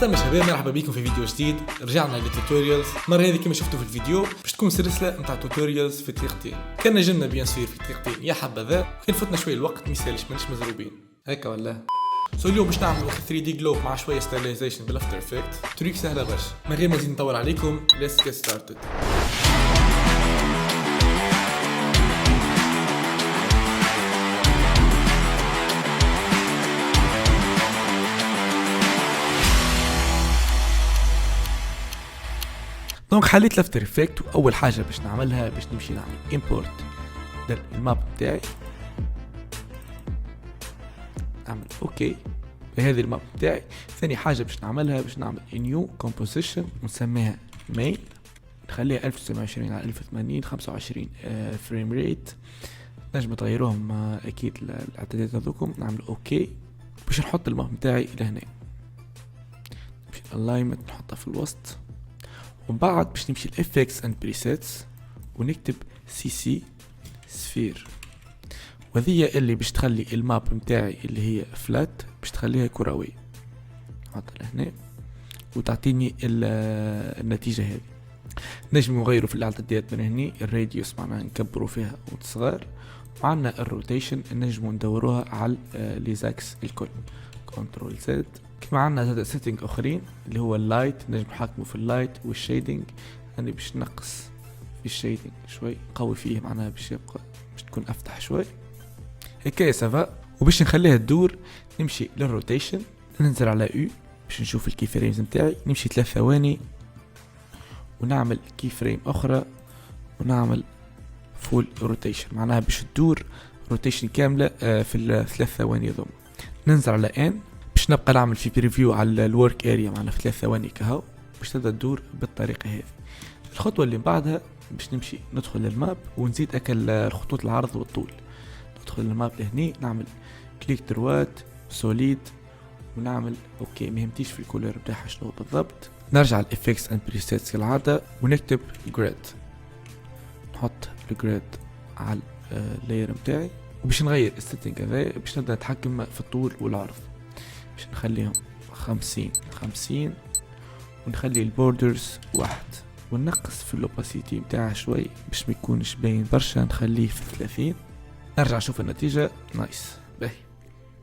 عسلامة شباب، مرحبا بكم في فيديو جديد. رجعنا للتوتوريالز. المرة هذه كما شفتوا في الفيديو باش تكون سلسلة نتاع توتوريالز في طريقتين. كان نجمنا بيان سور في طريقتين يا حبذا، كان فتنا شوية الوقت ميسالش مانيش مزروبين هكا ولا. اليوم باش نعملوا 3 دي جلو مع شوية ستايلايزيشن بالافتر افكت. طريق سهلة برشا. من غير ما نزيد نطول عليكم، let's get started. دونك حليت لافتر افكت، واول حاجه باش نعملها باش نمشي نعمل امبورت للماب بتاعي، نعمل اوكي بهذه الماب بتاعي. ثاني حاجه باش نعملها باش نعمل نيو كومبوزيشن ونسميها مين، نخليها 1920 على 1080 25 فريم ريت. نجم تغيروهم اكيد الاعدادات هذوكم. نعمل اوكي باش نحط الماب بتاعي لهنا، باش الاينمنت نحطها في الوسط، ومن بعد باش نمشي لإفكتس اند بريسيتس ونكتب سي سي سفير، وهذه اللي باش تخلي الماب متاعي اللي هي فلات باش تخليها كروية. نحطها لهنا وتعطيني النتيجة هذه. نجم نغيروا في الاعدادات من هني، الراديوس معناها نكبروا فيها وتصغر، وعندنا الروتيشن نجموا ندوروها على ليزاكس الكل. كنترول زد. كما عندنا زاد سيتنج اخرين اللي هو اللايت، نجم نحكموا في اللايت والشيدنج. يعني باش نقص في الشيدنج شوي، قوي فيه معناها باش يبقى باش تكون افتح شوي هكايا سافا. وباش نخليها تدور نمشي للروتيشن، ننزل على يو باش نشوف الكي فريمز نتاعي، نمشي 3 ثواني ونعمل كي فريم اخرى ونعمل فول روتيشن، معناها باش تدور روتيشن كامله في ال3 ثواني ذوم. ننزل على ان باش نبقى نعمل في بريفيو على الورك اريا معنا في 3 ثواني كهو باش تبدا تدور بالطريقه هذه. الخطوه اللي بعدها باش نمشي ندخل للماب ونزيد اكل الخطوط العرض والطول. ندخل للماب لهني، نعمل كليك دروات سوليد ونعمل اوكي. مهمتيش في الكولور بتاعها شنو بالضبط. نرجع للإفكتس اند بريسيتس كالعاده ونكتب جريد، نحط الجريد على اللاير بتاعي، وباش نغير السيتنج هذا باش نبدا نتحكم في الطول والعرض. باش نخليهم 50 ونخلي البوردرز 1، وننقص في الاوباسيتي متاعها شوي باش ما يكونش باين برشا، نخليه في 30. نرجع نشوف النتيجه نايس باهي.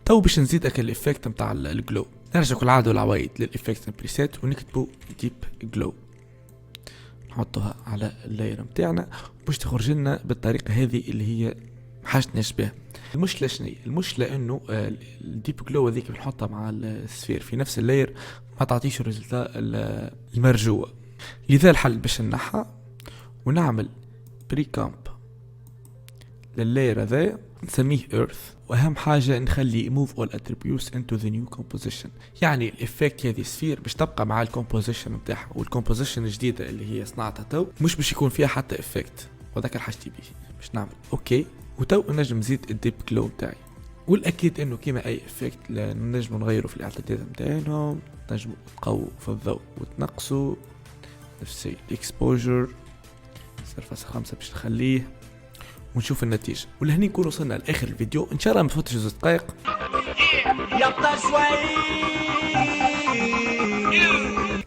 تو باش نزيد اكل الافكت متاع الجلو، نرجع كل عاده والعوايد للافكت بريسيت ونكتبوا ديب جلو، نحطها على اللاير متاعنا باش تخرج لنا بالطريقه هذه اللي هي حاجتنا بها. المشكله شنو؟ المشكله انه الديب جلو هذيك بنحطها مع السفير في نفس اللاير ما تعطيش الريزلت المرجوه. لذا الحل باش نحى ونعمل بري كامب لللاير هذا نسميه ايرث، واهم حاجه نخلي موف اول اتريبيوتس انتو ذا نيو كومبوزيشن. يعني الافكت هذه سفير باش تبقى مع الكومبوزيشن نتاعها، والكومبوزيشن الجديده اللي هي صنعتها تو مش باش يكون فيها حتى افكت، وذاك حاجتي بيه. باش نعمل اوكي وتو نجم نزيد الديب جلو نتاعي. والاكيد انه كيما اي افكت نجم نغيروا في الاعدادات نتاعهم، نجم تقووا في الضوء وتنقصوا نفس الشيء. الاكسبوجر 0.5 باش نخليه ونشوف النتيجه. ولهني نكون وصلنا لاخر الفيديو، ان شاء الله ما تفوتش 2 دقائق.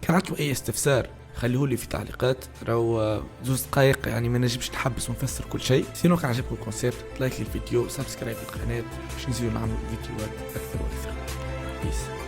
كان عندكم اي استفسار خليهولي في تعليقات، راهو 2 دقائق يعني ما نجمش نحبس ونفسر كل شيء. سينو كان عجبكم الكونسيبت لايك للفيديو، سبسكرايب للقناه باش نزيدو نعمل فيديوهات اكثر واكثر. بيس.